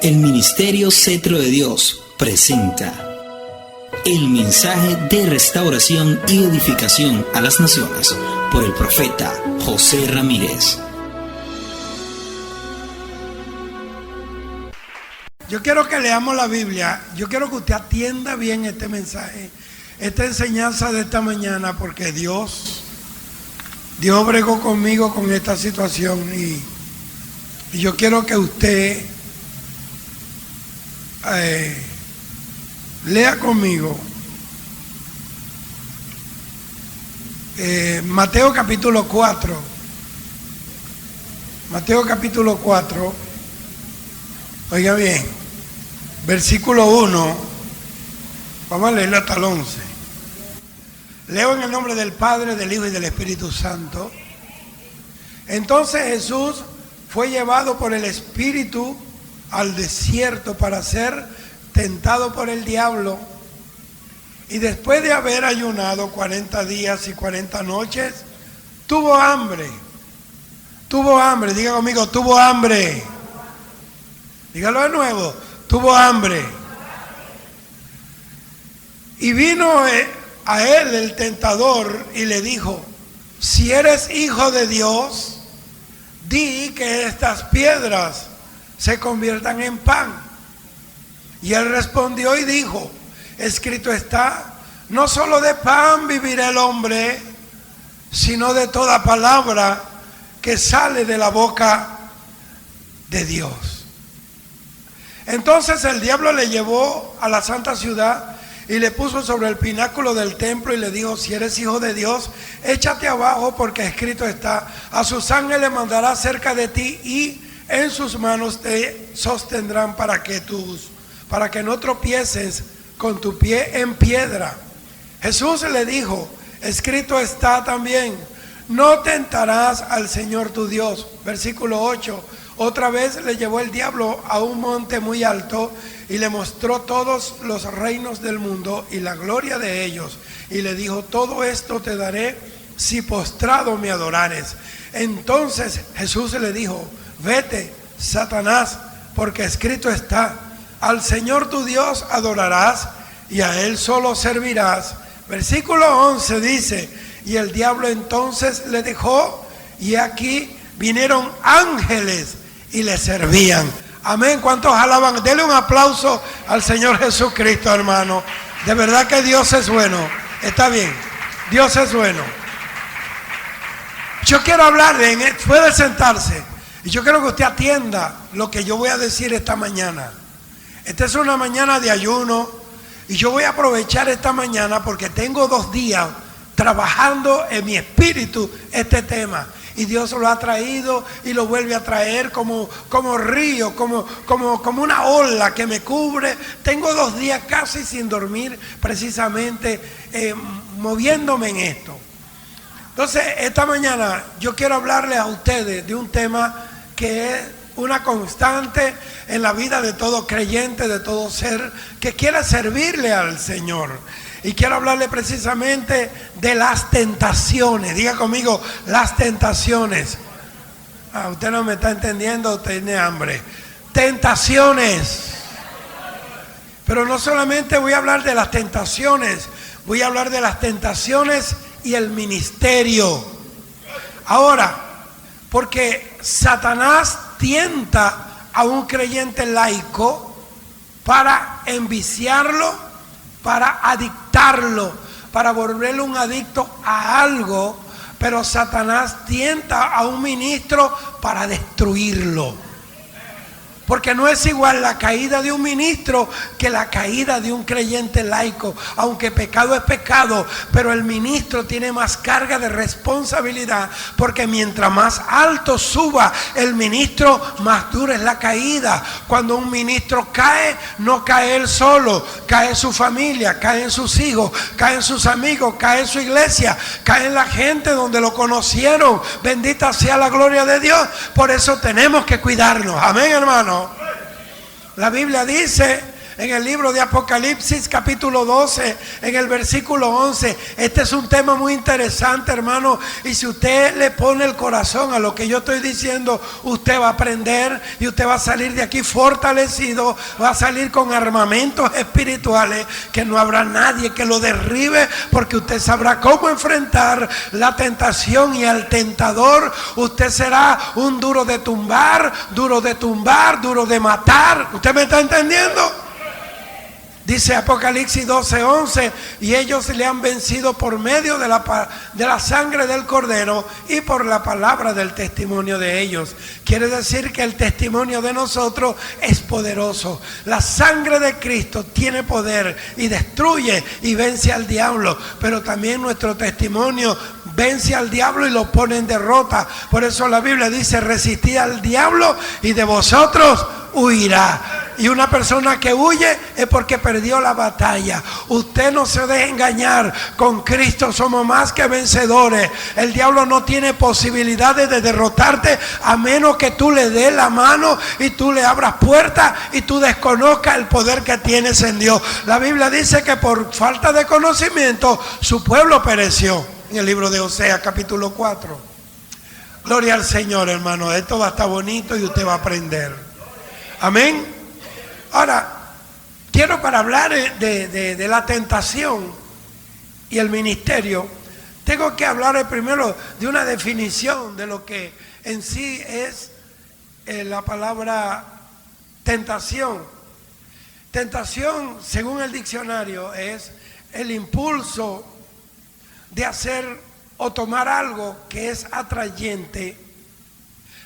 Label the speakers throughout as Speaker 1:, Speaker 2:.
Speaker 1: El Ministerio Cetro de Dios presenta el mensaje de restauración y edificación a las naciones por el profeta José Ramírez.
Speaker 2: Yo quiero que leamos la Biblia. Yo quiero que usted atienda bien este mensaje, esta enseñanza de esta mañana, porque Dios bregó conmigo con esta situación y yo quiero que usted lea conmigo Mateo capítulo 4. Mateo capítulo 4. Oiga bien, versículo 1. Vamos a leerlo hasta el 11. Leo en el nombre del Padre, del Hijo y del Espíritu Santo. Entonces Jesús fue llevado por el Espíritu al desierto para ser tentado por el diablo. Y después de haber ayunado 40 días y 40 noches, tuvo hambre. Tuvo hambre, diga conmigo, tuvo hambre. Dígalo de nuevo, tuvo hambre. Y vino a él el tentador y le dijo: si eres hijo de Dios, di que estas piedras se conviertan en pan. Y él respondió y dijo: escrito está, no solo de pan vivirá el hombre, sino de toda palabra que sale de la boca de Dios. Entonces el diablo le llevó a la santa ciudad y le puso sobre el pináculo del templo y le dijo: si eres hijo de Dios, échate abajo, porque escrito está, a sus ángeles mandará cerca de ti y en sus manos te sostendrán para que no tropieces con tu pie en piedra. Jesús le dijo: escrito está también, no tentarás al Señor tu Dios. Versículo 8. Otra vez le llevó el diablo a un monte muy alto y le mostró todos los reinos del mundo y la gloria de ellos. Y le dijo: todo esto te daré si postrado me adorares. Entonces Jesús le dijo: vete, Satanás, porque escrito está, al Señor tu Dios adorarás y a Él solo servirás. Versículo 11 dice: y el diablo entonces le dejó, y aquí vinieron ángeles y le servían. Amén. ¿Cuántos alaban? Denle un aplauso al Señor Jesucristo, hermano. De verdad que Dios es bueno. Está bien, Dios es bueno. Yo quiero hablarle, puede sentarse, y yo quiero que usted atienda lo que yo voy a decir esta mañana. Esta es una mañana de ayuno y yo voy a aprovechar esta mañana porque tengo 2 días trabajando en mi espíritu este tema. Y Dios lo ha traído y lo vuelve a traer como río, como una ola que me cubre. Tengo 2 días casi sin dormir, precisamente moviéndome en esto. Entonces, esta mañana yo quiero hablarles a ustedes de un tema que es una constante en la vida de todo creyente, de todo ser que quiera servirle al Señor. Y quiero hablarle precisamente de las tentaciones. Diga conmigo, las tentaciones. Usted no me está entendiendo, tiene hambre. Tentaciones. Pero no solamente voy a hablar de las tentaciones, voy a hablar de las tentaciones y el ministerio. Ahora, porque Satanás tienta a un creyente laico para enviciarlo, para adictarlo, para volverle un adicto a algo, pero Satanás tienta a un ministro para destruirlo. Porque no es igual la caída de un ministro que la caída de un creyente laico. Aunque pecado es pecado, pero el ministro tiene más carga de responsabilidad, porque mientras más alto suba el ministro, más dura es la caída. Cuando un ministro cae, no cae él solo, cae su familia, caen sus hijos, caen sus amigos, cae su iglesia, cae la gente donde lo conocieron. Bendita sea la gloria de Dios. Por eso tenemos que cuidarnos. Amén, hermano. La Biblia dice en el libro de Apocalipsis capítulo 12, en el versículo 11. Este es un tema muy interesante, hermano, y si usted le pone el corazón a lo que yo estoy diciendo, usted va a aprender y usted va a salir de aquí fortalecido, va a salir con armamentos espirituales que no habrá nadie que lo derribe, porque usted sabrá cómo enfrentar la tentación, y al tentador usted será un duro de tumbar, duro de matar. ¿Usted me está entendiendo? Dice Apocalipsis 12:11, y ellos le han vencido por medio de la sangre del Cordero y por la palabra del testimonio de ellos. Quiere decir que el testimonio de nosotros es poderoso. La sangre de Cristo tiene poder y destruye y vence al diablo, pero también nuestro testimonio vence al diablo y lo pone en derrota. Por eso la Biblia dice: resistid al diablo y de vosotros huirá. Y una persona que huye es porque perdió la batalla. Usted no se deje engañar. Con Cristo somos más que vencedores. El diablo no tiene posibilidades de derrotarte a menos que tú le des la mano y tú le abras puertas y tú desconozcas el poder que tienes en Dios. La Biblia dice que por falta de conocimiento su pueblo pereció. En el libro de Oseas capítulo 4. Gloria al Señor, hermano. Esto va a estar bonito y usted va a aprender. Amén. Ahora, quiero, para hablar de la tentación y el ministerio, tengo que hablar primero de una definición de lo que en sí es la palabra tentación. Tentación, según el diccionario, es el impulso de hacer o tomar algo que es atrayente,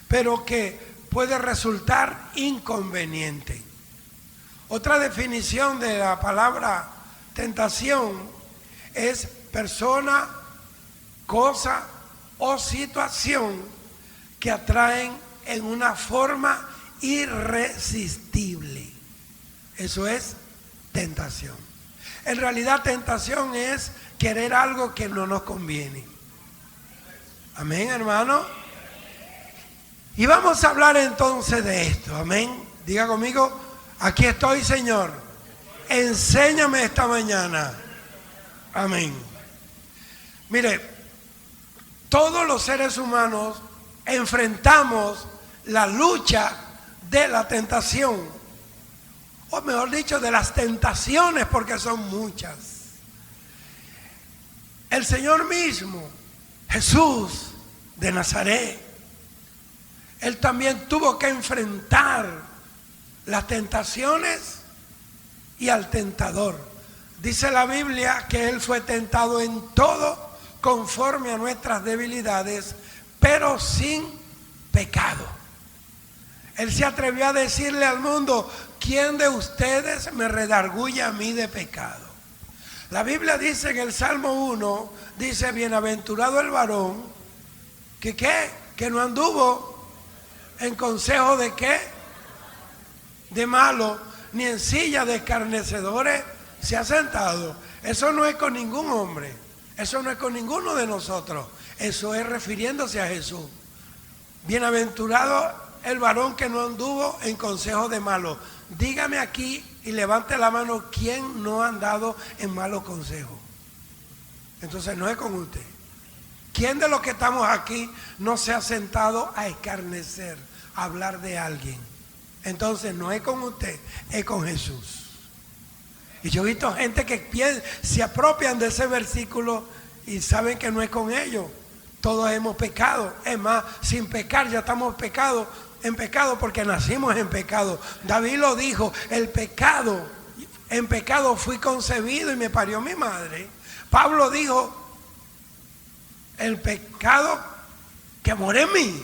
Speaker 2: pero que puede resultar inconveniente. Otra definición de la palabra tentación es persona, cosa o situación que atraen en una forma irresistible. Eso es tentación. En realidad, tentación es querer algo que no nos conviene. Amén, hermano. Y vamos a hablar entonces de esto. Amén. Diga conmigo: aquí estoy, Señor. Enséñame esta mañana. Amén. Mire, todos los seres humanos enfrentamos la lucha de la tentación, o mejor dicho, de las tentaciones, porque son muchas. El Señor mismo, Jesús de Nazaret, Él también tuvo que enfrentar las tentaciones y al tentador. Dice la Biblia que Él fue tentado en todo conforme a nuestras debilidades, pero sin pecado. Él se atrevió a decirle al mundo: ¿quién de ustedes me redarguye a mí de pecado? La Biblia dice en el Salmo 1, dice: bienaventurado el varón que no anduvo en consejo de ¿qué? De malo, ni en silla de escarnecedores se ha sentado. Eso no es con ningún hombre, eso no es con ninguno de nosotros, eso es refiriéndose a Jesús. Bienaventurado el varón que no anduvo en consejo de malo. Dígame aquí y levante la mano, ¿quién no ha andado en malos consejos? Entonces no es con usted. ¿Quién de los que estamos aquí no se ha sentado a escarnecer, a hablar de alguien? Entonces no es con usted, es con Jesús. Y yo he visto gente que se apropian de ese versículo y saben que no es con ellos. Todos hemos pecado. Es más, sin pecar ya estamos en pecado porque nacimos en pecado. David lo dijo: en pecado fui concebido y me parió mi madre. Pablo dijo: el pecado que mora en mí,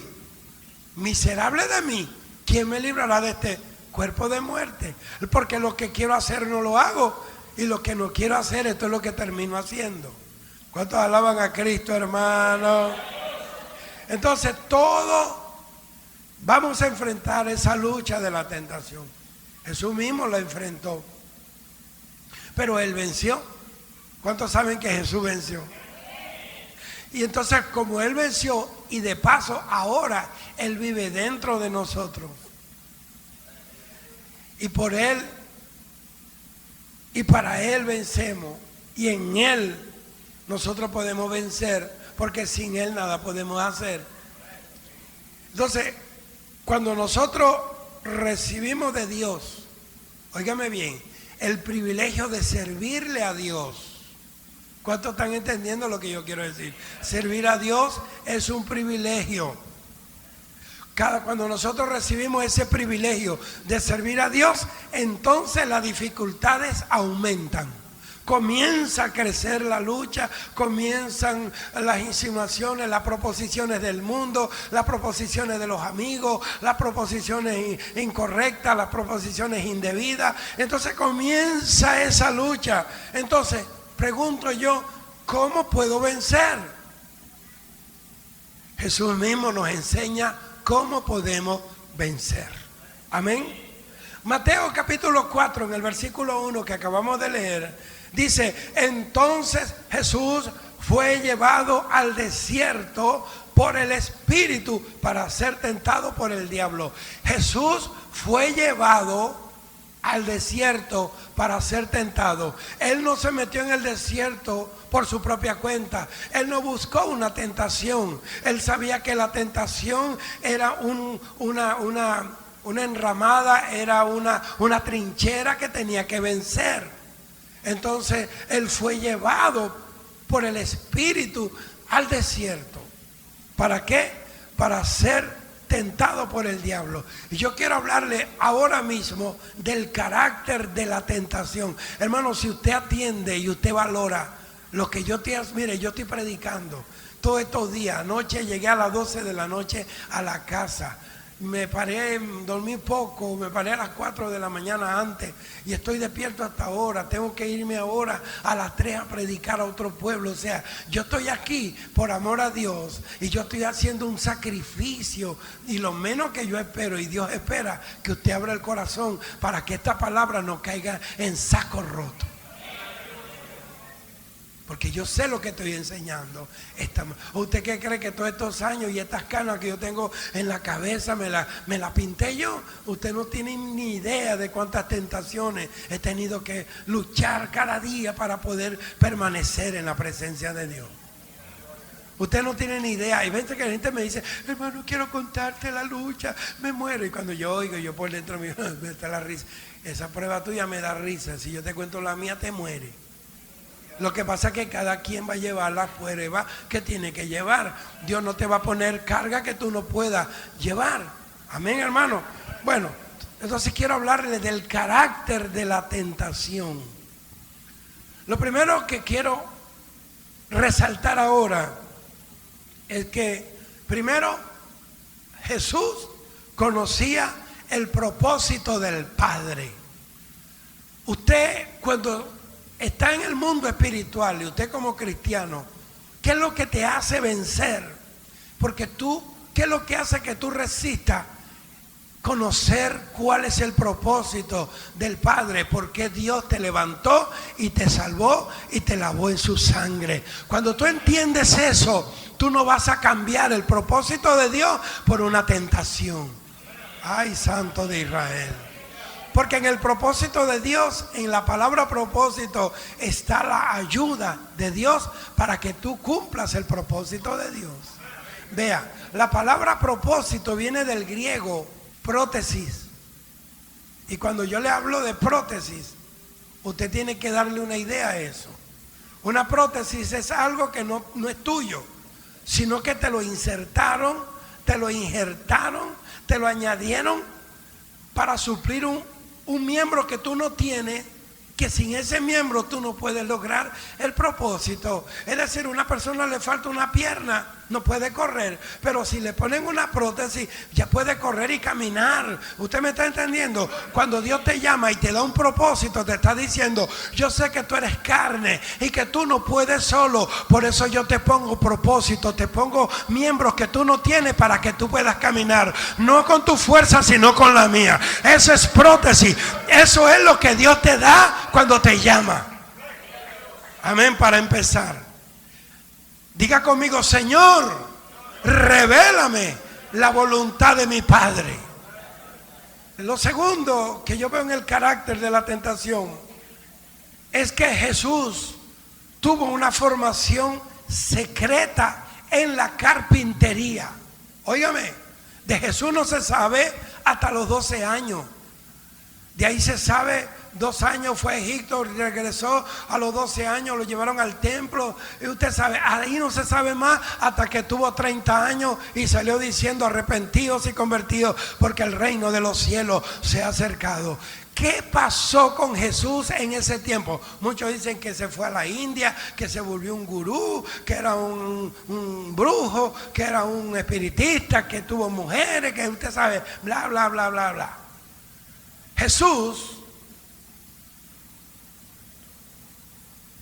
Speaker 2: miserable de mí, ¿quién me librará de este cuerpo de muerte? Porque lo que quiero hacer no lo hago, y lo que no quiero hacer, esto es lo que termino haciendo. ¿Cuántos alaban a Cristo, hermano? Entonces todos vamos a enfrentar esa lucha de la tentación. Jesús mismo la enfrentó, pero Él venció. ¿Cuántos saben que Jesús venció? Y entonces, como Él venció, y de paso ahora Él vive dentro de nosotros, y por Él y para Él vencemos, y en Él nosotros podemos vencer, porque sin Él nada podemos hacer. Entonces, cuando nosotros recibimos de Dios, óigame bien, el privilegio de servirle a Dios. ¿Cuántos están entendiendo lo que yo quiero decir? Servir a Dios es un privilegio. Cuando nosotros recibimos ese privilegio de servir a Dios, entonces las dificultades aumentan. Comienza a crecer la lucha, comienzan las insinuaciones, las proposiciones del mundo, las proposiciones de los amigos, las proposiciones incorrectas, las proposiciones indebidas. Entonces comienza esa lucha. Entonces, pregunto yo, ¿cómo puedo vencer? Jesús mismo nos enseña cómo podemos vencer. Amén. Mateo capítulo 4, en el versículo 1 que acabamos de leer, dice: entonces Jesús fue llevado al desierto por el Espíritu para ser tentado por el diablo. Jesús fue llevado al desierto para ser tentado. Él no se metió en el desierto por su propia cuenta. Él no buscó una tentación. Él sabía que la tentación era una enramada, era una trinchera que tenía que vencer. Entonces Él fue llevado por el Espíritu al desierto. ¿Para qué? Para ser tentado por el diablo. Y yo quiero hablarle ahora mismo del carácter de la tentación. Hermano, si usted atiende y usted valora lo que yo te... Mire, yo estoy predicando todos estos días. Anoche llegué a las 12 de la noche a la casa. Me paré, dormí poco, me paré a las 4 de la mañana antes y estoy despierto hasta ahora. Tengo que irme ahora a las 3 a predicar a otro pueblo. O sea, yo estoy aquí por amor a Dios y yo estoy haciendo un sacrificio, y lo menos que yo espero, y Dios espera, que usted abra el corazón para que esta palabra no caiga en saco roto. Porque yo sé lo que estoy enseñando. ¿Usted qué cree que todos estos años y estas canas que yo tengo en la cabeza me la pinté yo? Usted no tiene ni idea de cuántas tentaciones he tenido que luchar cada día para poder permanecer en la presencia de Dios. Usted no tiene ni idea. Hay veces que la gente me dice: hermano, quiero contarte la lucha, me muero. Y cuando yo oigo, yo por dentro mío me está la risa. Esa prueba tuya me da risa. Si yo te cuento la mía, te muere. Lo que pasa es que cada quien va a llevar la prueba que tiene que llevar. Dios no te va a poner carga que tú no puedas llevar. Amén, hermano. Bueno, entonces quiero hablarle del carácter de la tentación. Lo primero que quiero resaltar ahora es que, primero, Jesús conocía el propósito del Padre. Usted, cuando está en el mundo espiritual, y usted como cristiano, ¿qué es lo que te hace vencer? Porque ¿qué es lo que hace que tú resistas? Conocer cuál es el propósito del Padre, porque Dios te levantó y te salvó y te lavó en su sangre. Cuando tú entiendes eso, tú no vas a cambiar el propósito de Dios por una tentación. Ay, Santo de Israel. Porque en el propósito de Dios, en la palabra propósito, está la ayuda de Dios para que tú cumplas el propósito de Dios. Vea, la palabra propósito viene del griego prótesis. Y cuando yo le hablo de prótesis, usted tiene que darle una idea a eso. Una prótesis es algo que no es tuyo, sino que te lo insertaron, te lo injertaron, te lo añadieron para suplir un miembro que tú no tienes, que sin ese miembro tú no puedes lograr el propósito. Es decir, a una persona le falta una pierna, no puede correr, pero si le ponen una prótesis ya puede correr y caminar. ¿Usted me está entendiendo? Cuando Dios te llama y te da un propósito, te está diciendo: yo sé que tú eres carne y que tú no puedes solo, por eso yo te pongo propósito, te pongo miembros que tú no tienes para que tú puedas caminar, no con tu fuerza sino con la mía. Eso es prótesis. Eso es lo que Dios te da cuando te llama. Amén. Para empezar, diga conmigo: Señor, revélame la voluntad de mi Padre. Lo segundo que yo veo en el carácter de la tentación es que Jesús tuvo una formación secreta en la carpintería. Óigame, de Jesús no se sabe hasta los 12 años. De ahí se sabe, 2 años fue a Egipto, regresó a los 12 años, lo llevaron al templo. Y usted sabe, ahí no se sabe más hasta que tuvo 30 años y salió diciendo: arrepentidos y convertidos, porque el reino de los cielos se ha acercado. ¿Qué pasó con Jesús en ese tiempo? Muchos dicen que se fue a la India, que se volvió un gurú, que era un brujo, que era un espiritista, que tuvo mujeres, que usted sabe, bla, bla, bla, bla, bla. Jesús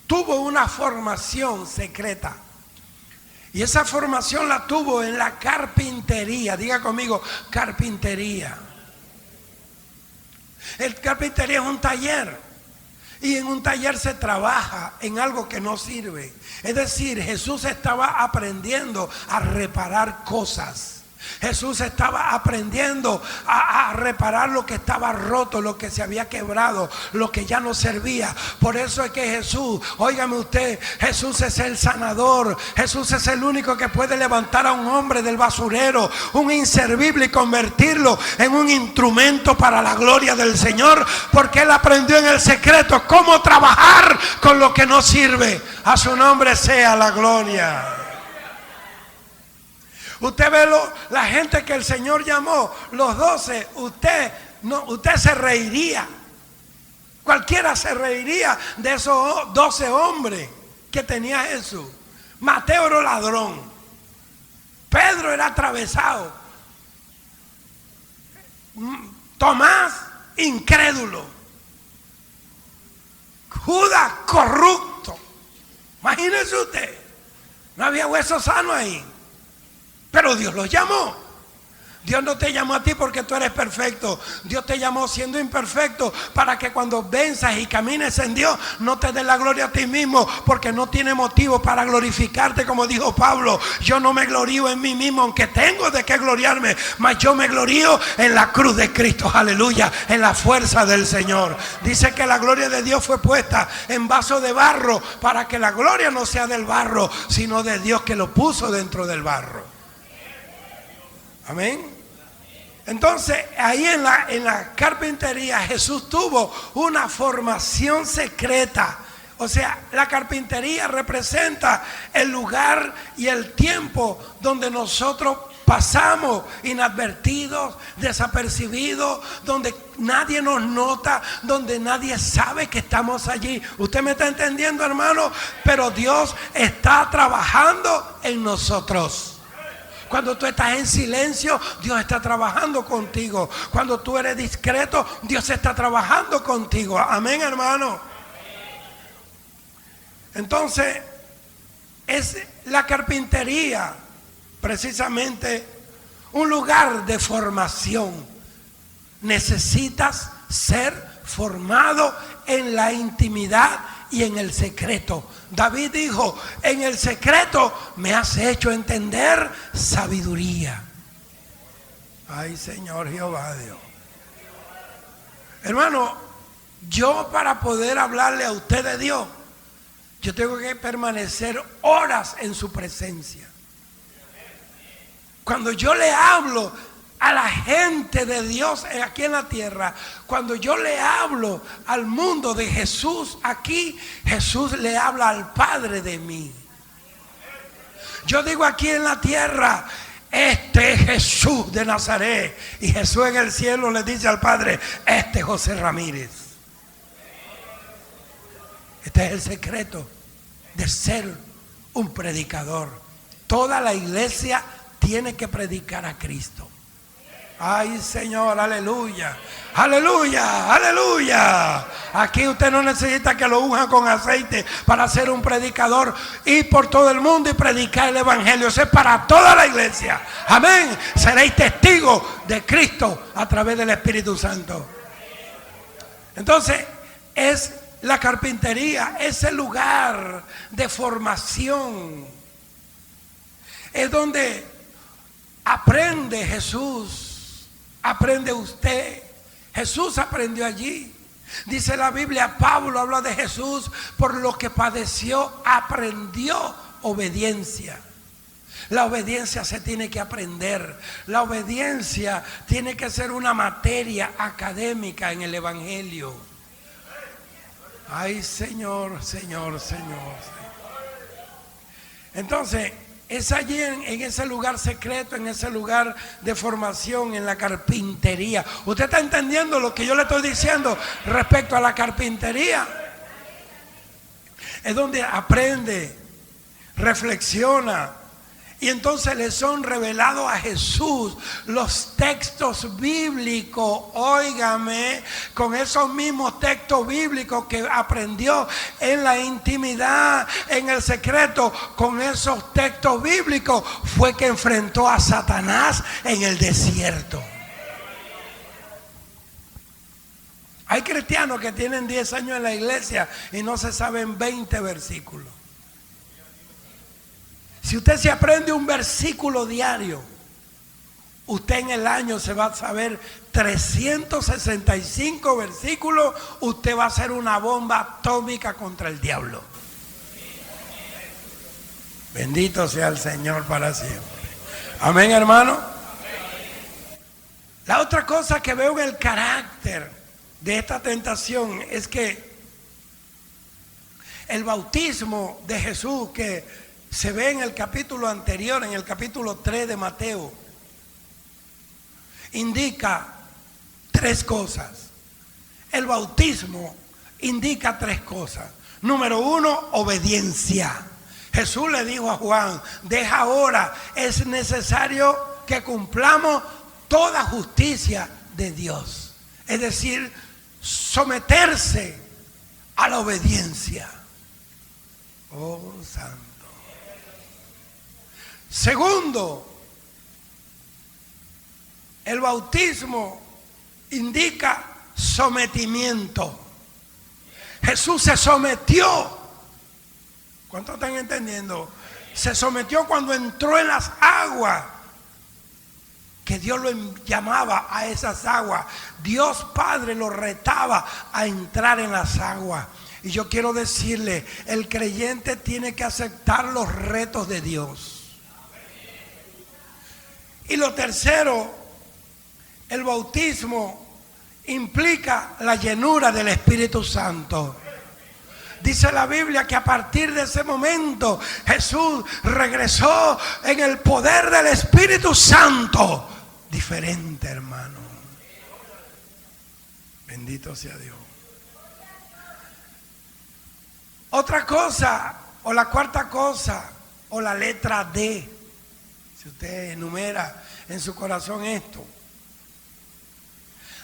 Speaker 2: tuvo una formación secreta. Y esa formación la tuvo en la carpintería. Diga conmigo, carpintería. El carpintería es un taller. Y en un taller se trabaja en algo que no sirve. Es decir, Jesús estaba aprendiendo a reparar cosas. Jesús estaba aprendiendo a reparar lo que estaba roto, lo que se había quebrado, lo que ya no servía. Por eso es que Jesús, óigame usted, Jesús es el sanador. Jesús es el único que puede levantar a un hombre del basurero, un inservible, y convertirlo en un instrumento para la gloria del Señor, porque Él aprendió en el secreto cómo trabajar con lo que no sirve. A su nombre sea la gloria. Usted ve la gente que el Señor llamó, los 12, usted se reiría. Cualquiera se reiría de esos 12 hombres que tenía Jesús. Mateo era ladrón. Pedro era atravesado. Tomás, incrédulo. Judas, corrupto. Imagínese usted. No había hueso sano ahí. Pero Dios los llamó. Dios no te llamó a ti porque tú eres perfecto. Dios te llamó siendo imperfecto para que cuando venzas y camines en Dios no te des la gloria a ti mismo, porque no tiene motivo para glorificarte, como dijo Pablo. Yo no me glorío en mí mismo, aunque tengo de qué gloriarme, mas yo me glorío en la cruz de Cristo, aleluya, en la fuerza del Señor. Dice que la gloria de Dios fue puesta en vaso de barro, para que la gloria no sea del barro, sino de Dios que lo puso dentro del barro. Amén. Entonces, ahí en la carpintería Jesús tuvo una formación secreta. O sea, la carpintería representa el lugar y el tiempo donde nosotros pasamos inadvertidos, desapercibidos, donde nadie nos nota, donde nadie sabe que estamos allí. ¿Usted me está entendiendo, hermano? Pero Dios está trabajando en nosotros. Cuando tú estás en silencio, Dios está trabajando contigo. Cuando tú eres discreto, Dios está trabajando contigo. Amén, hermano. Entonces, es la carpintería precisamente un lugar de formación. Necesitas ser formado en la intimidad y en el secreto. David dijo: en el secreto me has hecho entender sabiduría. Ay, Señor Jehová Dios. Hermano, yo para poder hablarle a usted de Dios, yo tengo que permanecer horas en su presencia. Cuando yo le hablo a la gente de Dios aquí en la tierra, cuando yo le hablo al mundo de Jesús aquí, Jesús le habla al Padre de mí. Yo digo aquí en la tierra: este es Jesús de Nazaret. Y Jesús en el cielo le dice al Padre: este es José Ramírez. Este es el secreto de ser un predicador. Toda la iglesia tiene que predicar a Cristo. Ay, Señor, aleluya, aleluya, aleluya. Aquí usted no necesita que lo unjan con aceite para ser un predicador, ir por todo el mundo y predicar el evangelio. Eso es para toda la iglesia. Amén. Seréis testigos de Cristo a través del Espíritu Santo. Entonces, es la carpintería, ese lugar de formación. Es donde aprende Jesús. Aprende usted. Jesús aprendió allí. Dice la Biblia, Pablo habla de Jesús, por lo que padeció, aprendió obediencia. La obediencia se tiene que aprender. La obediencia tiene que ser una materia académica en el Evangelio. Ay, Señor, Señor, Señor. Entonces, es allí en ese lugar secreto, en ese lugar de formación, en la carpintería. ¿Usted está entendiendo lo que yo le estoy diciendo respecto a la carpintería? Es donde aprende, reflexiona. Y entonces le son revelados a Jesús los textos bíblicos, óigame, con esos mismos textos bíblicos que aprendió en la intimidad, en el secreto, con esos textos bíblicos fue que enfrentó a Satanás en el desierto. Hay cristianos que tienen 10 años en la iglesia y no se saben 20 versículos. Si usted se aprende un versículo diario, usted en el año se va a saber 365 versículos, usted va a ser una bomba atómica contra el diablo. Bendito sea el Señor para siempre. Amén, hermano. La otra cosa que veo en el carácter de esta tentación es que el bautismo de Jesús, que se ve en el capítulo anterior, en el capítulo 3 de Mateo, indica 3 cosas. El bautismo indica 3 cosas. Número 1, obediencia. Jesús le dijo a Juan, deja ahora, es necesario que cumplamos toda justicia de Dios. Es decir, someterse a la obediencia. Oh, santo. Segundo, el bautismo indica sometimiento. Jesús se sometió. ¿Cuántos están entendiendo? Se sometió cuando entró en las aguas, que Dios lo llamaba a esas aguas. Dios Padre lo retaba a entrar en las aguas. Y yo quiero decirle, el creyente tiene que aceptar los retos de Dios. Y lo tercero, el bautismo implica la llenura del Espíritu Santo. Dice la Biblia que a partir de ese momento Jesús regresó en el poder del Espíritu Santo. Diferente, hermano. Bendito sea Dios. Otra cosa, o la cuarta cosa, o la letra D. Si usted enumera en su corazón esto.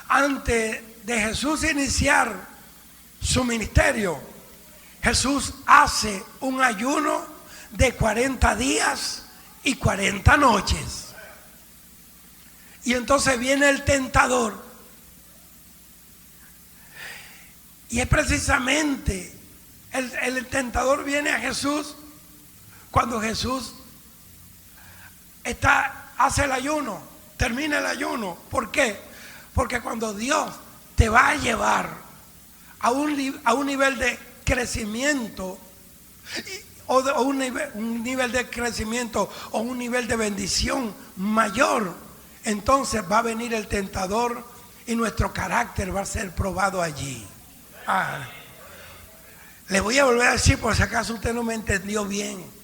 Speaker 2: Antes de Jesús iniciar su ministerio, Jesús hace un ayuno de 40 días y 40 noches. Y entonces viene el tentador. Y es precisamente el tentador viene a Jesús cuando Jesús hace el ayuno, termina el ayuno. ¿Por qué? Porque cuando Dios te va a llevar a un nivel de crecimiento, o un nivel de crecimiento o un nivel de bendición mayor, entonces va a venir el tentador y nuestro carácter va a ser probado allí. Le voy a volver a decir por si acaso usted no me entendió bien.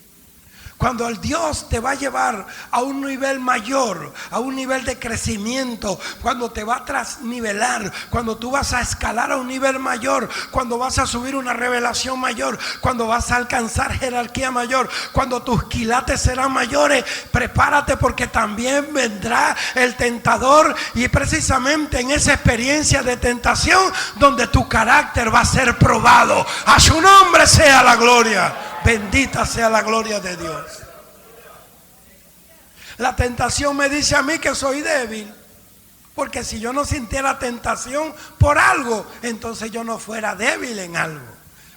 Speaker 2: Cuando el Dios te va a llevar a un nivel mayor, a un nivel de crecimiento, cuando te va a trasnivelar, cuando tú vas a escalar a un nivel mayor, cuando vas a subir una revelación mayor, cuando vas a alcanzar jerarquía mayor, cuando tus quilates serán mayores, prepárate porque también vendrá el tentador, y precisamente en esa experiencia de tentación donde tu carácter va a ser probado. A su nombre sea la gloria. Bendita sea la gloria de Dios. La tentación me dice a mí que soy débil, porque si yo no sintiera tentación por algo, entonces yo no fuera débil en algo.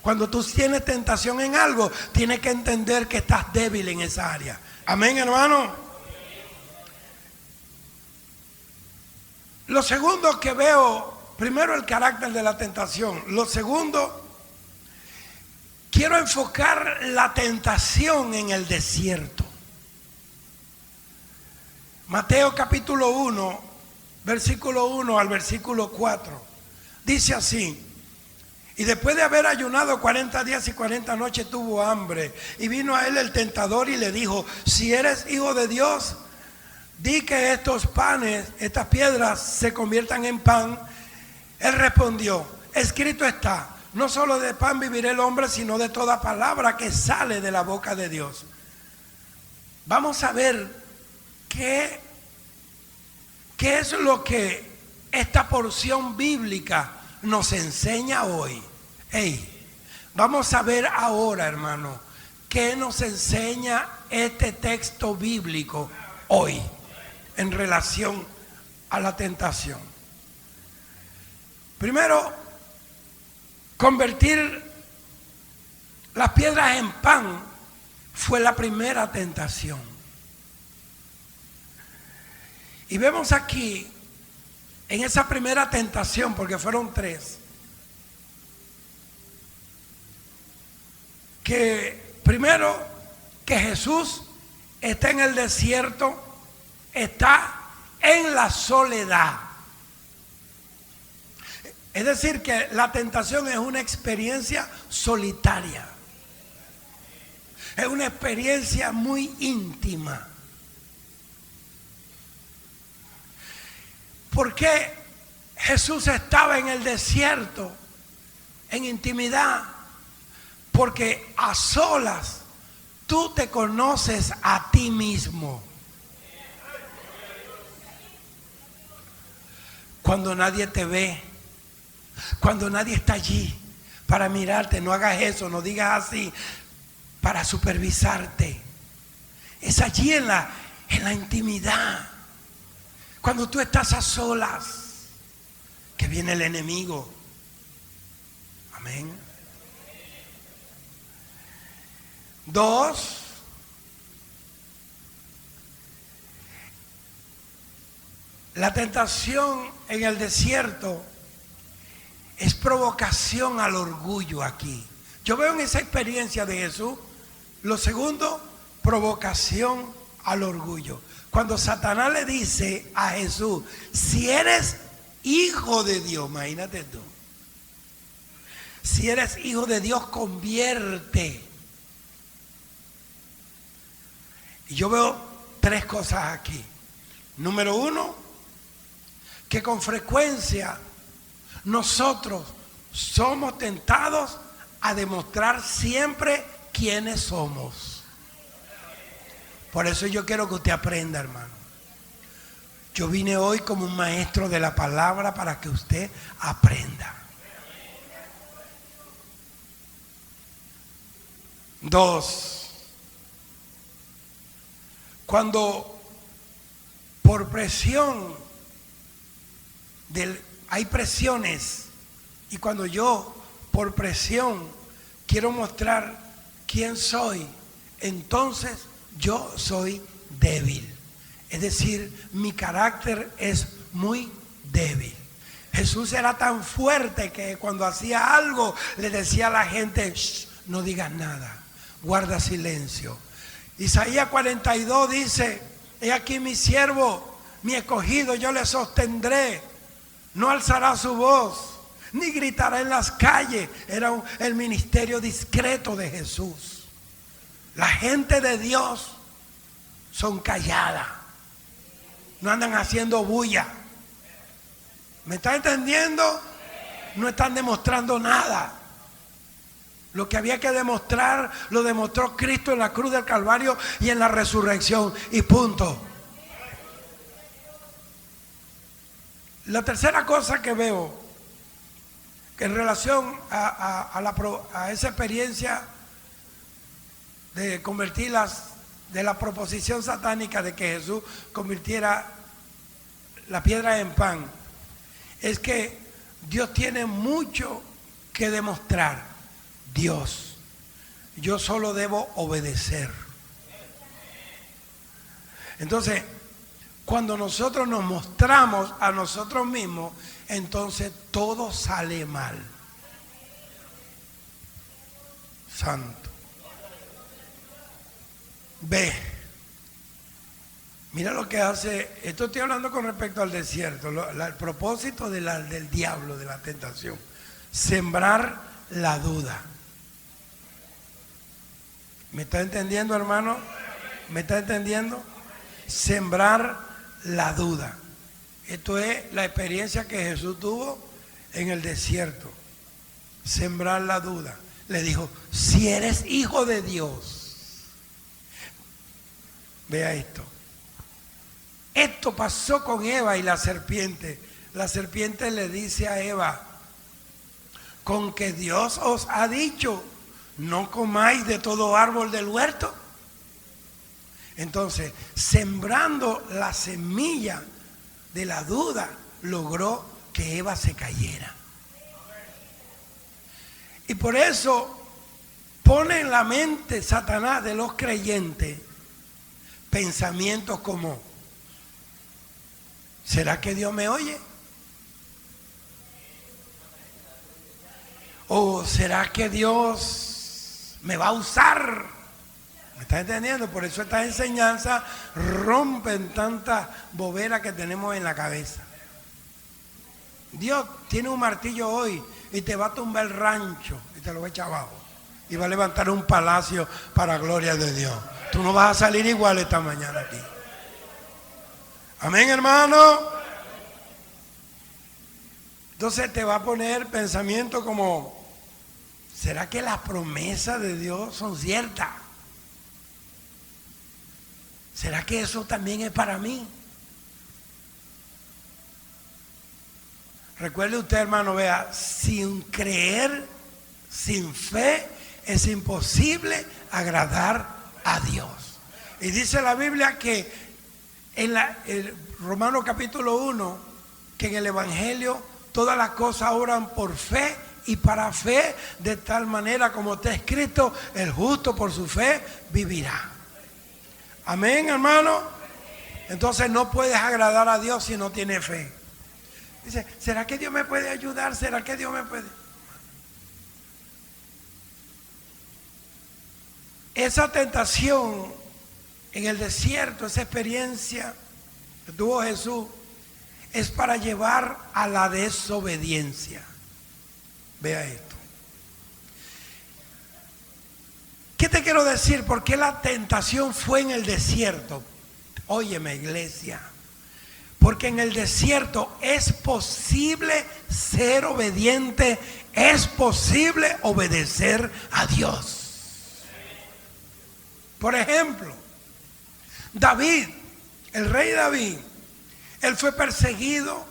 Speaker 2: Cuando tú tienes tentación en algo, tienes que entender que estás débil en esa área. Amén, hermano. Lo segundo que veo primero el carácter de la tentación. Lo segundo, quiero enfocar la tentación en el desierto. Mateo capítulo 1, versículo 1 al versículo 4. Dice así: y después de haber ayunado 40 días y 40 noches tuvo hambre. Y vino a él el tentador y le dijo: si eres hijo de Dios, di que estos panes, estas piedras se conviertan en pan. Él respondió: escrito está, no solo de pan vivirá el hombre, sino de toda palabra que sale de la boca de Dios. Vamos a ver qué es lo que esta porción bíblica nos enseña hoy. Vamos a ver ahora, hermano, qué nos enseña este texto bíblico hoy en relación a la tentación. Primero, convertir las piedras en pan fue la primera tentación. Y vemos aquí, en esa primera tentación, porque fueron tres, que primero, que Jesús está en el desierto, está en la soledad. Es decir, que la tentación es una experiencia solitaria. Es una experiencia muy íntima. ¿Por qué Jesús estaba en el desierto, en intimidad? Porque a solas tú te conoces a ti mismo. Cuando nadie te ve, cuando nadie está allí para mirarte, no hagas eso, no digas así, para supervisarte. Es allí en la intimidad. Cuando tú estás a solas, que viene el enemigo. Amén. 2, la tentación en el desierto es provocación al orgullo aquí. Yo veo en esa experiencia de Jesús, lo segundo, provocación al orgullo. Cuando Satanás le dice a Jesús: si eres hijo de Dios, imagínate tú, si eres hijo de Dios, convierte. Y yo veo tres cosas aquí. Número uno, que con frecuencia nosotros somos tentados a demostrar siempre quiénes somos. Por eso yo quiero que usted aprenda, hermano. Yo vine hoy como un maestro de la palabra para que usted aprenda. 2, cuando por presión hay presiones, y cuando yo por presión quiero mostrar quién soy, entonces yo soy débil. Es decir, mi carácter es muy débil. Jesús era tan fuerte que cuando hacía algo le decía a la gente: no digas nada, guarda silencio. Isaías 42 dice: he aquí mi siervo, mi escogido, yo le sostendré. No alzará su voz, ni gritará en las calles. Era el ministerio discreto de Jesús. La gente de Dios son calladas, no andan haciendo bulla. ¿Me está entendiendo? No están demostrando nada. Lo que había que demostrar lo demostró Cristo en la cruz del Calvario y en la resurrección, y punto. La tercera cosa que veo, que en relación a esa experiencia de convertirlas, de la proposición satánica de que Jesús convirtiera la piedra en pan, es que Dios tiene mucho que demostrar. Dios, yo solo debo obedecer. Entonces, Cuando nosotros nos mostramos a nosotros mismos, entonces todo sale mal. Santo. Ve. Mira lo que hace. Esto estoy hablando con respecto al desierto. El propósito del diablo, de la tentación. Sembrar la duda. ¿Me está entendiendo, hermano? ¿Me está entendiendo? Sembrar la duda. Esto es la experiencia que Jesús tuvo en el desierto. Sembrar la duda. Le dijo, si eres hijo de Dios. Vea esto. Esto pasó con Eva y la serpiente. La serpiente le dice a Eva, con que Dios os ha dicho, no comáis de todo árbol del huerto. Entonces, sembrando la semilla de la duda, logró que Eva se cayera. Y por eso pone en la mente Satanás de los creyentes pensamientos como, ¿será que Dios me oye? ¿O será que Dios me va a usar? ¿Me está entendiendo? Por eso estas enseñanzas rompen tantas boberas que tenemos en la cabeza. Dios tiene un martillo hoy y te va a tumbar el rancho y te lo va a echar abajo. Y va a levantar un palacio para gloria de Dios. Tú no vas a salir igual esta mañana aquí. Amén, hermano. Entonces te va a poner pensamiento como, ¿será que las promesas de Dios son ciertas? ¿Será que eso también es para mí? Recuerde usted, hermano, vea, sin creer, sin fe, es imposible agradar a Dios. Y dice la Biblia que en el Romanos capítulo 1, que en el Evangelio todas las cosas obran por fe y para fe, de tal manera como está escrito, el justo por su fe vivirá. Amén, hermano. Entonces no puedes agradar a Dios si no tienes fe. Dice, ¿será que Dios me puede ayudar? ¿Será que Dios me puede? Esa tentación en el desierto, esa experiencia que tuvo Jesús, es para llevar a la desobediencia. Vea esto. ¿Qué te quiero decir? ¿Por qué la tentación fue en el desierto? Óyeme, iglesia. Porque en el desierto es posible ser obediente, es posible obedecer a Dios. Por ejemplo, David, el rey David, él fue perseguido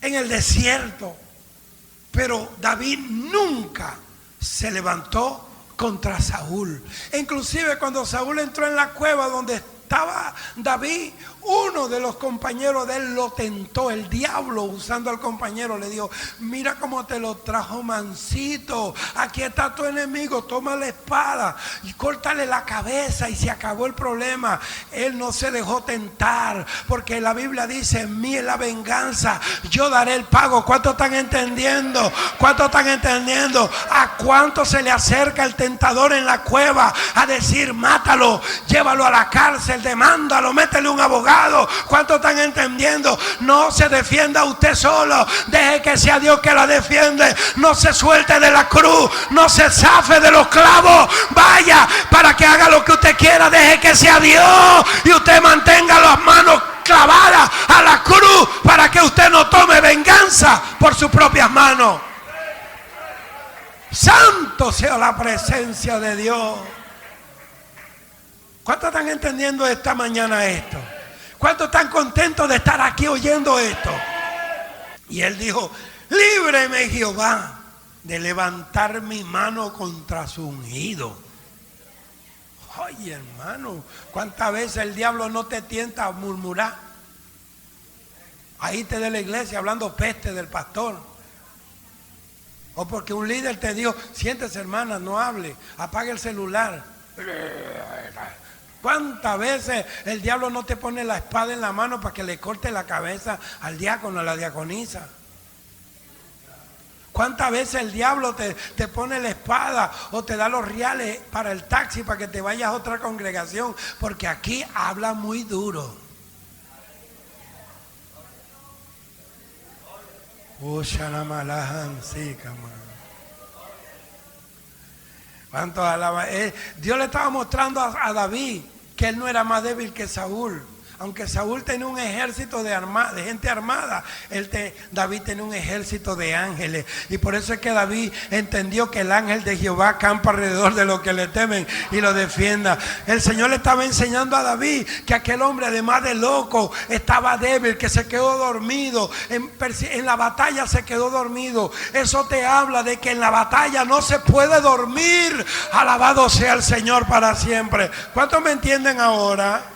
Speaker 2: en el desierto, pero David nunca se levantó contra Saúl. E inclusive cuando Saúl entró en la cueva donde estaba David, uno de los compañeros de él lo tentó. El diablo, usando al compañero, le dijo, mira cómo te lo trajo mansito, aquí está tu enemigo, toma la espada y córtale la cabeza y se acabó el problema. Él no se dejó tentar, porque la Biblia dice, en mí es la venganza, yo daré el pago. ¿Cuántos están entendiendo? ¿Cuántos están entendiendo? ¿A cuánto se le acerca el tentador en la cueva a decir, mátalo, llévalo a la cárcel, demándalo, métele un abogado? ¿Cuántos están entendiendo? No se defienda usted solo, deje que sea Dios que la defiende. No se suelte de la cruz, no se zafe de los clavos. Vaya para que haga lo que usted quiera, deje que sea Dios y usted mantenga las manos clavadas a la cruz para que usted no tome venganza por sus propias manos. Santo sea la presencia de Dios. ¿Cuántos están entendiendo esta mañana esto? ¿Cuántos están contentos de estar aquí oyendo esto? Y él dijo, líbreme Jehová de levantar mi mano contra su ungido. Oye, hermano, ¿cuántas veces el diablo no te tienta a murmurar? Ahí te de la iglesia hablando peste del pastor. O porque un líder te dijo, siéntese hermana, no hable, apague el celular. ¿Cuántas veces el diablo no te pone la espada en la mano para que le corte la cabeza al diácono, a la diaconisa? ¿Cuántas veces el diablo te pone la espada o te da los reales para el taxi para que te vayas a otra congregación? Porque aquí habla muy duro. ¿Cuántos alaban? Dios le estaba mostrando a David que él no era más débil que Saúl. Aunque Saúl tenía un ejército de gente armada, David tenía un ejército de ángeles. Y por eso es que David entendió que el ángel de Jehová campa alrededor de los que le temen y lo defienda. El Señor le estaba enseñando a David que aquel hombre, además de loco, estaba débil, que se quedó dormido. En la batalla se quedó dormido. Eso te habla de que en la batalla no se puede dormir. Alabado sea el Señor para siempre. ¿Cuántos me entienden ahora?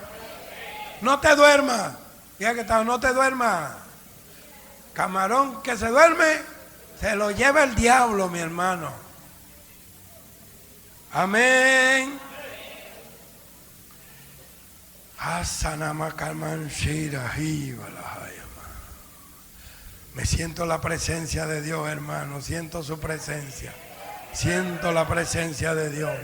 Speaker 2: No te duermas. Diga que está, no te duermas. Camarón que se duerme, se lo lleva el diablo, mi hermano. Amén. Me siento la presencia de Dios, hermano. Siento su presencia. Siento la presencia de Dios.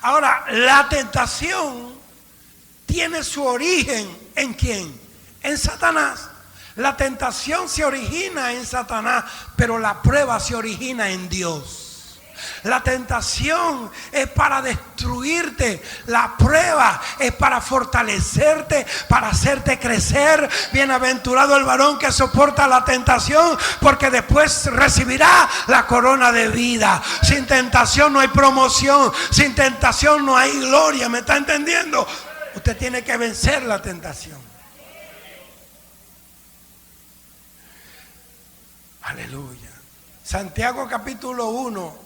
Speaker 2: Ahora, la tentación tiene su origen ¿en quién? En Satanás. La tentación se origina en Satanás, pero la prueba se origina en Dios. La tentación es para destruirte, la prueba es para fortalecerte, para hacerte crecer. Bienaventurado el varón que soporta la tentación, porque después recibirá la corona de vida. Sin tentación no hay promoción, sin tentación no hay gloria. ¿Me está entendiendo? Usted tiene que vencer la tentación. Aleluya. Santiago capítulo 1,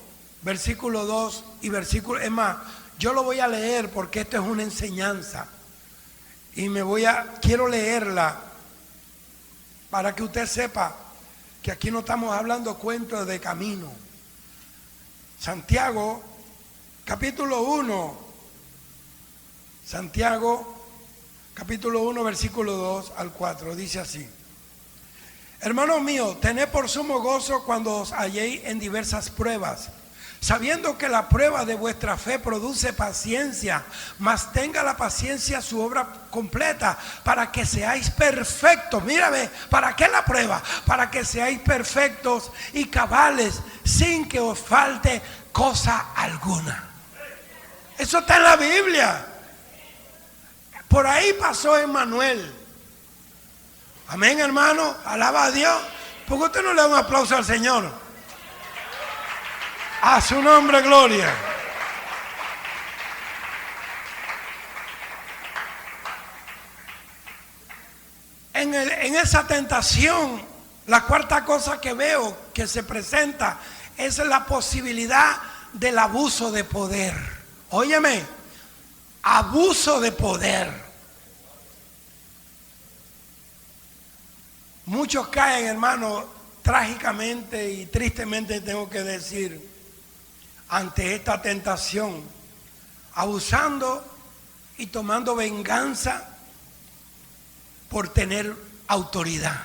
Speaker 2: versículo 2 y versículo... Es más, yo lo voy a leer porque esto es una enseñanza. Y quiero leerla para que usted sepa que aquí no estamos hablando cuentos de camino. Santiago capítulo 1. Santiago, capítulo 1, versículo 2 al 4, dice así: Hermanos míos, tened por sumo gozo cuando os halléis en diversas pruebas, sabiendo que la prueba de vuestra fe produce paciencia, mas tenga la paciencia su obra completa, para que seáis perfectos. Mírame, ¿para qué la prueba? Para que seáis perfectos y cabales, sin que os falte cosa alguna. Eso está en la Biblia. Por ahí pasó Emmanuel. Amén, hermano. Alaba a Dios. ¿Por qué usted no le da un aplauso al Señor? A su nombre, gloria. En esa tentación, la cuarta cosa que veo que se presenta es la posibilidad del abuso de poder. Óyeme, abuso de poder. Muchos caen, hermano, trágicamente y tristemente tengo que decir, ante esta tentación, abusando y tomando venganza por tener autoridad.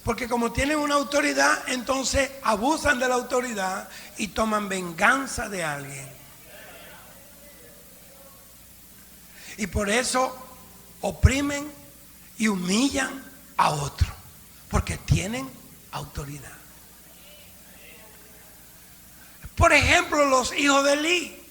Speaker 2: Porque como tienen una autoridad, entonces abusan de la autoridad y toman venganza de alguien. Y por eso oprimen y humillan a otro, porque tienen autoridad. Por ejemplo, los hijos de Eli.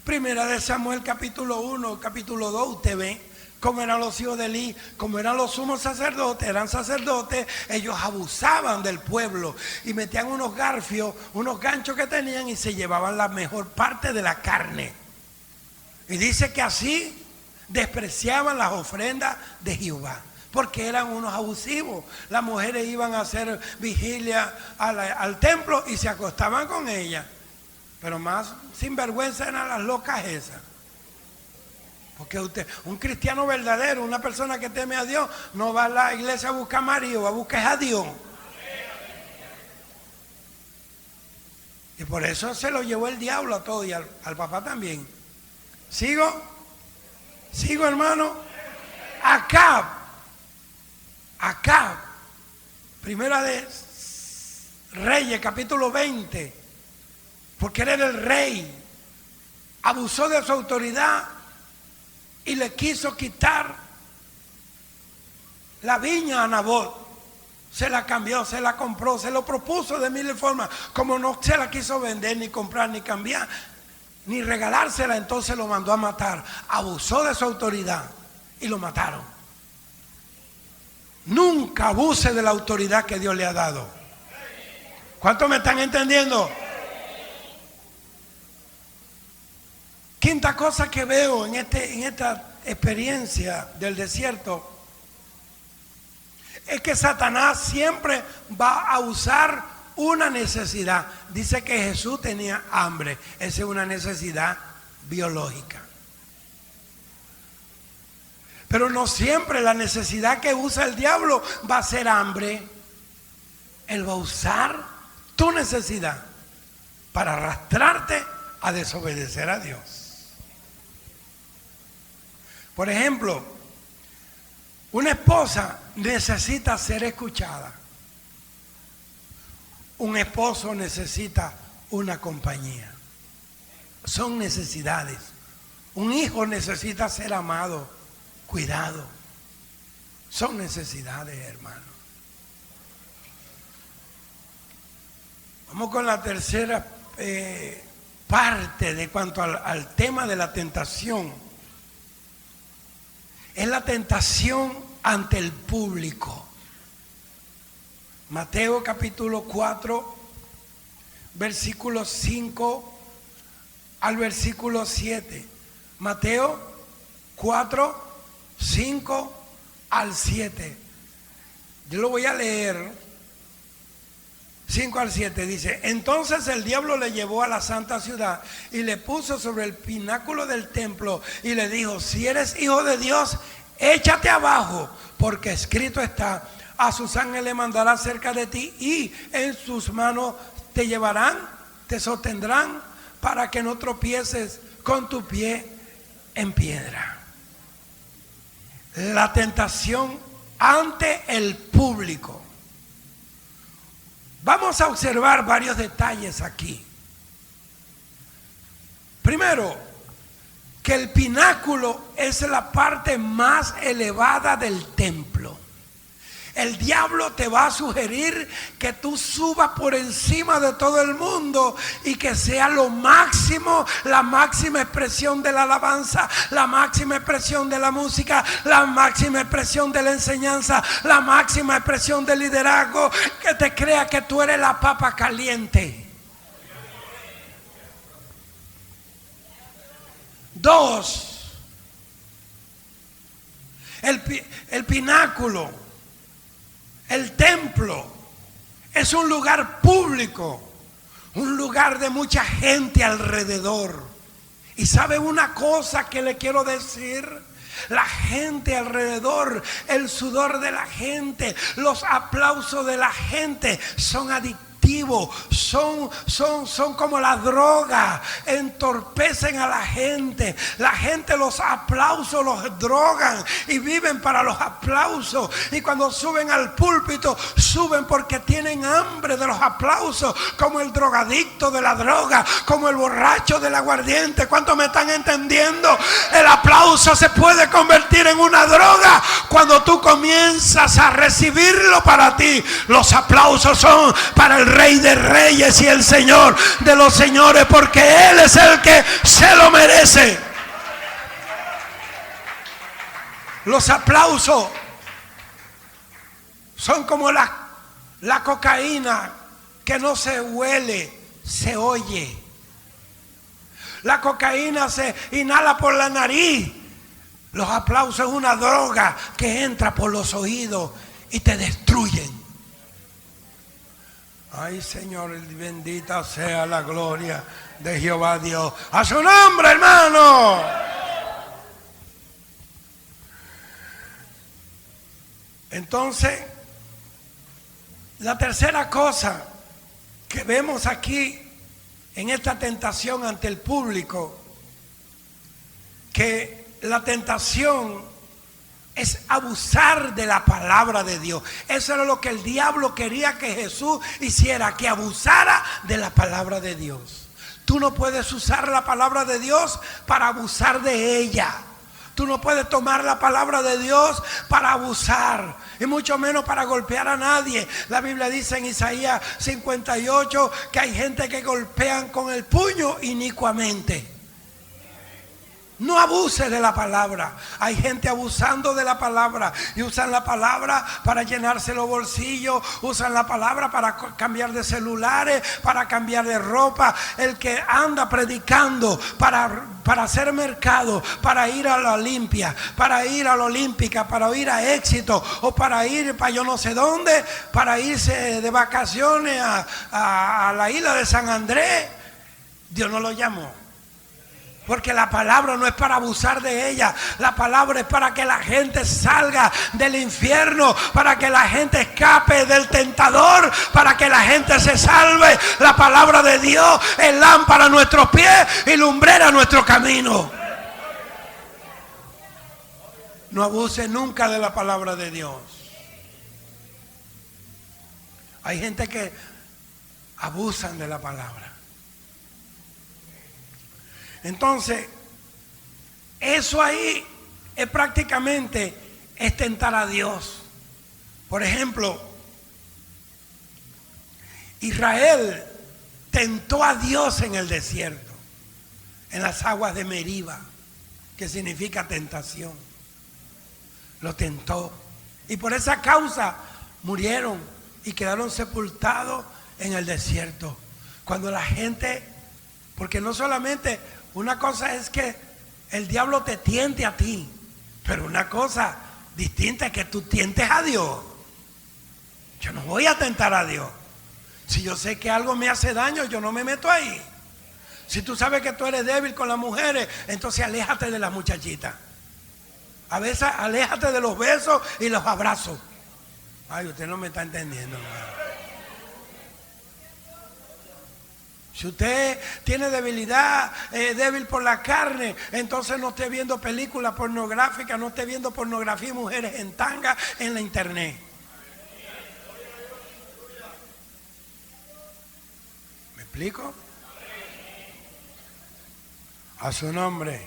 Speaker 2: Primera de Samuel capítulo 1, capítulo 2, usted ve cómo eran los hijos de Eli, cómo eran los sumos sacerdotes, eran sacerdotes, ellos abusaban del pueblo y metían unos garfios, unos ganchos que tenían y se llevaban la mejor parte de la carne. Y dice que así despreciaban las ofrendas de Jehová, porque eran unos abusivos. Las mujeres iban a hacer vigilia al templo y se acostaban con ellas. Pero más sinvergüenza eran las locas esas. Porque un cristiano verdadero, una persona que teme a Dios, no va a la iglesia a buscar marido, va a buscar a Dios. Y por eso se lo llevó el diablo a todo y al papá también. ¿Sigo? ¿Sigo, hermano? Acab, Primera de Reyes, capítulo 20, porque él era el rey, abusó de su autoridad y le quiso quitar la viña a Nabot. Se la cambió, se la compró, se lo propuso de mil formas. Como no se la quiso vender, ni comprar, ni cambiar, ni regalársela, entonces lo mandó a matar. Abusó de su autoridad y lo mataron. Nunca abuse de la autoridad que Dios le ha dado. ¿Cuántos me están entendiendo? Quinta cosa que veo en esta experiencia del desierto es que Satanás siempre va a usar una necesidad. Dice que Jesús tenía hambre. Esa es una necesidad biológica. Pero no siempre la necesidad que usa el diablo va a ser hambre. Él va a usar tu necesidad para arrastrarte a desobedecer a Dios. Por ejemplo, una esposa necesita ser escuchada. Un esposo necesita una compañía. Son necesidades. Un hijo necesita ser amado, cuidado. Son necesidades, hermano. Vamos con la tercera parte de cuanto al tema de la tentación. Es la tentación ante el público. Mateo capítulo 4, versículo 5 al versículo 7. Mateo 4, 5 al 7. Yo lo voy a leer. 5 al 7 dice: entonces el diablo le llevó a la santa ciudad y le puso sobre el pináculo del templo y le dijo: si eres hijo de Dios, échate abajo, porque escrito está: a sus ángeles le mandará cerca de ti y en sus manos te llevarán, te sostendrán para que no tropieces con tu pie en piedra. La tentación ante el público. Vamos a observar varios detalles aquí. Primero, que el pináculo es la parte más elevada del templo. El diablo te va a sugerir que tú subas por encima de todo el mundo y que sea lo máximo, la máxima expresión de la alabanza, la máxima expresión de la música, la máxima expresión de la enseñanza, la máxima expresión del liderazgo, que te crea que tú eres la papa caliente. 2, el pináculo, el templo, es un lugar público, un lugar de mucha gente alrededor. Y ¿sabe una cosa que le quiero decir? La gente alrededor, el sudor de la gente, los aplausos de la gente son adictivos. Son como la droga, entorpecen a la gente. La gente, los aplausos los drogan y viven para los aplausos. Y cuando suben al púlpito, suben porque tienen hambre de los aplausos, como el drogadicto de la droga, como el borracho del aguardiente. ¿Cuántos me están entendiendo? El aplauso se puede convertir en una droga cuando tú comienzas a recibirlo para ti. Los aplausos son para el Rey de Reyes y el Señor de los señores, porque Él es el que se lo merece. Los aplausos son como la cocaína, que no se huele, se oye. La cocaína se inhala por la nariz. Los aplausos es una droga que entra por los oídos y te destruyen. Ay, Señor, bendita sea la gloria de Jehová Dios. A su nombre, hermano. Entonces, la tercera cosa que vemos aquí en esta tentación ante el público que la tentación es abusar de la palabra de Dios. Eso era lo que el diablo quería que Jesús hiciera, que abusara de la palabra de Dios. Tú no puedes usar la palabra de Dios para abusar de ella. Tú no puedes tomar la palabra de Dios para abusar, y mucho menos para golpear a nadie. La Biblia dice en Isaías 58 que hay gente que golpean con el puño inicuamente. No abuses de la palabra. Hay gente abusando de la palabra y usan la palabra para llenarse los bolsillos, usan la palabra para cambiar de celulares, para cambiar de ropa. El que anda predicando para hacer mercado, para ir a la Olimpia, para ir a la Olímpica, para ir a Éxito, o para ir para yo no sé dónde, para irse de vacaciones a la isla de San Andrés, Dios no lo llamó. Porque la palabra no es para abusar de ella. La palabra es para que la gente salga del infierno, para que la gente escape del tentador, para que la gente se salve. La palabra de Dios es lámpara a nuestros pies y lumbrera a nuestro camino. No abuse nunca de la palabra de Dios. Hay gente que abusan de la palabra. Entonces, eso ahí es prácticamente es tentar a Dios. Por ejemplo, Israel tentó a Dios en el desierto, en las aguas de Meriba, que significa tentación. Lo tentó. Y por esa causa murieron y quedaron sepultados en el desierto. Cuando la gente, porque no solamente... Una cosa es que el diablo te tiente a ti, pero una cosa distinta es que tú tientes a Dios. Yo no voy a tentar a Dios. Si yo sé que algo me hace daño, yo no me meto ahí. Si tú sabes que tú eres débil con las mujeres, entonces aléjate de las muchachitas. A veces aléjate de los besos y los abrazos. Ay, usted no me está entendiendo. Si usted tiene debilidad, débil por la carne, entonces no esté viendo películas pornográficas, no esté viendo pornografía y mujeres en tanga en la internet. ¿Me explico? A su nombre.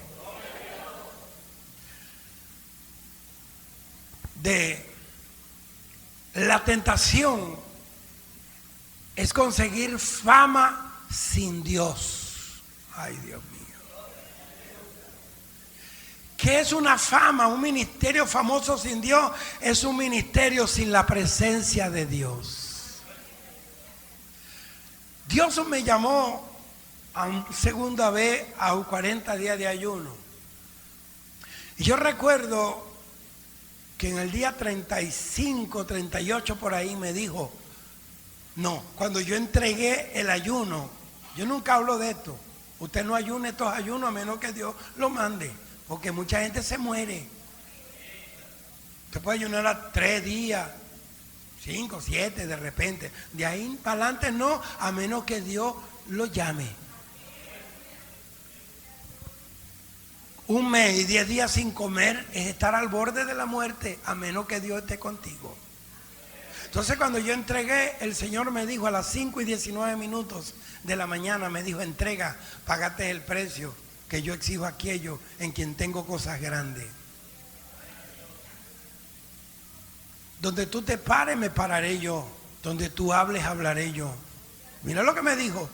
Speaker 2: De la tentación es conseguir fama sin Dios. Ay, Dios mío. ¿Qué es una fama? Un ministerio famoso sin Dios es un ministerio sin la presencia de Dios. Dios me llamó a una segunda vez a 40 días de ayuno. Y yo recuerdo que en el día 35, 38 por ahí me dijo, no, cuando yo entregué el ayuno, yo nunca hablo de esto. Usted no ayune estos ayunos a menos que Dios lo mande, porque mucha gente se muere. Usted puede ayunar a 3 días, 5, 7 de repente. De ahí para adelante no, a menos que Dios lo llame. 1 mes y 10 días sin comer es estar al borde de la muerte, a menos que Dios esté contigo. Entonces cuando yo entregué, el Señor me dijo a las 5:19 de la mañana, me dijo, entrega, págate el precio, que yo exijo a aquello en quien tengo cosas grandes. Donde tú te pares, me pararé yo. Donde tú hables, hablaré yo. Mira lo que me dijo.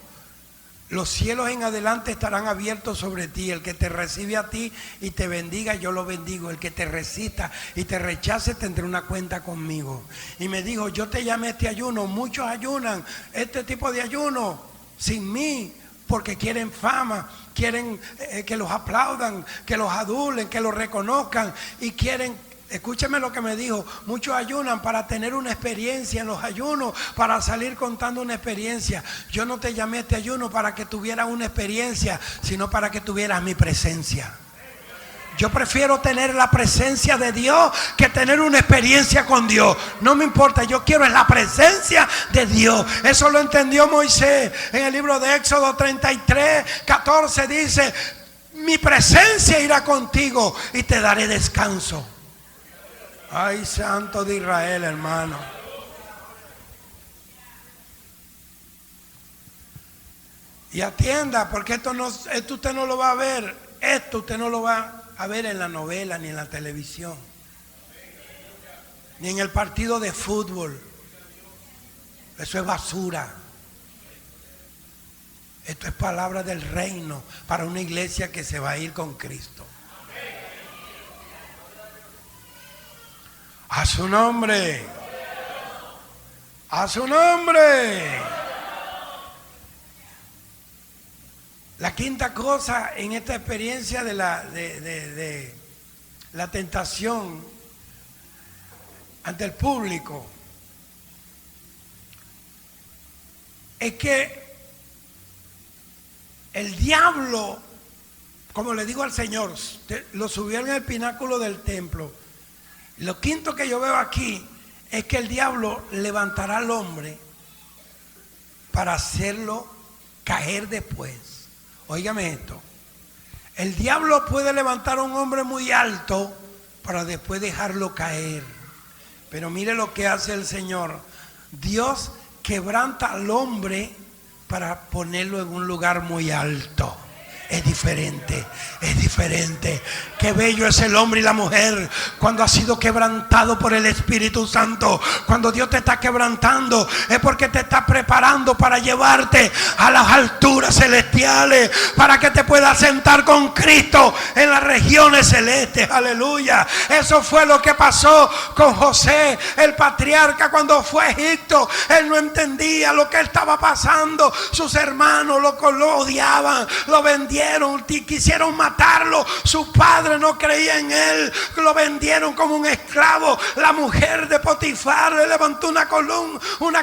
Speaker 2: Los cielos en adelante estarán abiertos sobre ti. El que te recibe a ti y te bendiga, yo lo bendigo. El que te resista y te rechace, tendrá una cuenta conmigo. Y me dijo, yo te llamé a este ayuno. Muchos ayunan este tipo de ayuno sin mí, porque quieren fama, quieren que los aplaudan, que los adulen, que los reconozcan, y quieren... Escúcheme lo que me dijo, muchos ayunan para tener una experiencia en los ayunos, para salir contando una experiencia. Yo no te llamé a este ayuno para que tuvieras una experiencia, sino para que tuvieras mi presencia. Yo prefiero tener la presencia de Dios que tener una experiencia con Dios. No me importa, yo quiero es la presencia de Dios. Eso lo entendió Moisés en el libro de Éxodo 33, 14 dice: mi presencia irá contigo y te daré descanso. Ay, Santo de Israel, hermano. Y atienda, porque esto usted no lo va a ver. Esto usted no lo va a ver en la novela, ni en la televisión, ni en el partido de fútbol. Eso es basura. Esto es palabra del reino para una iglesia que se va a ir con Cristo. A su nombre. A su nombre. La quinta cosa en esta experiencia de la tentación ante el público es que el diablo, como le digo al Señor, lo subió en el pináculo del templo. Lo quinto que yo veo aquí es que el diablo levantará al hombre para hacerlo caer después. Óigame esto: el diablo puede levantar a un hombre muy alto para después dejarlo caer. Pero mire lo que hace el Señor. Dios quebranta al hombre para ponerlo en un lugar muy alto. Es diferente, es diferente. Qué bello es el hombre y la mujer cuando ha sido quebrantado por el Espíritu Santo. Cuando Dios te está quebrantando es porque te está preparando para llevarte a las alturas celestiales, para que te puedas sentar con Cristo en las regiones celestes. Aleluya. Eso fue lo que pasó con José, el patriarca, cuando fue a Egipto. Él no entendía lo que estaba pasando. Sus hermanos lo odiaban, lo vendieron, quisieron matarlo. Su padre no creía en él, lo vendieron como un esclavo. La mujer de Potifar le levantó una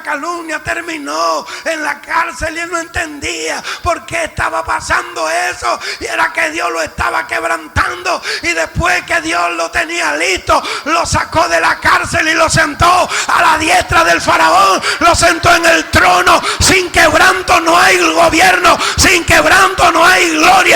Speaker 2: calumnia, terminó en la cárcel y él no entendía por qué estaba pasando eso, y era que Dios lo estaba quebrantando. Y después que Dios lo tenía listo, lo sacó de la cárcel y lo sentó a la diestra del faraón, lo sentó en el trono. Sin quebranto no hay gobierno, sin quebranto no hay gloria.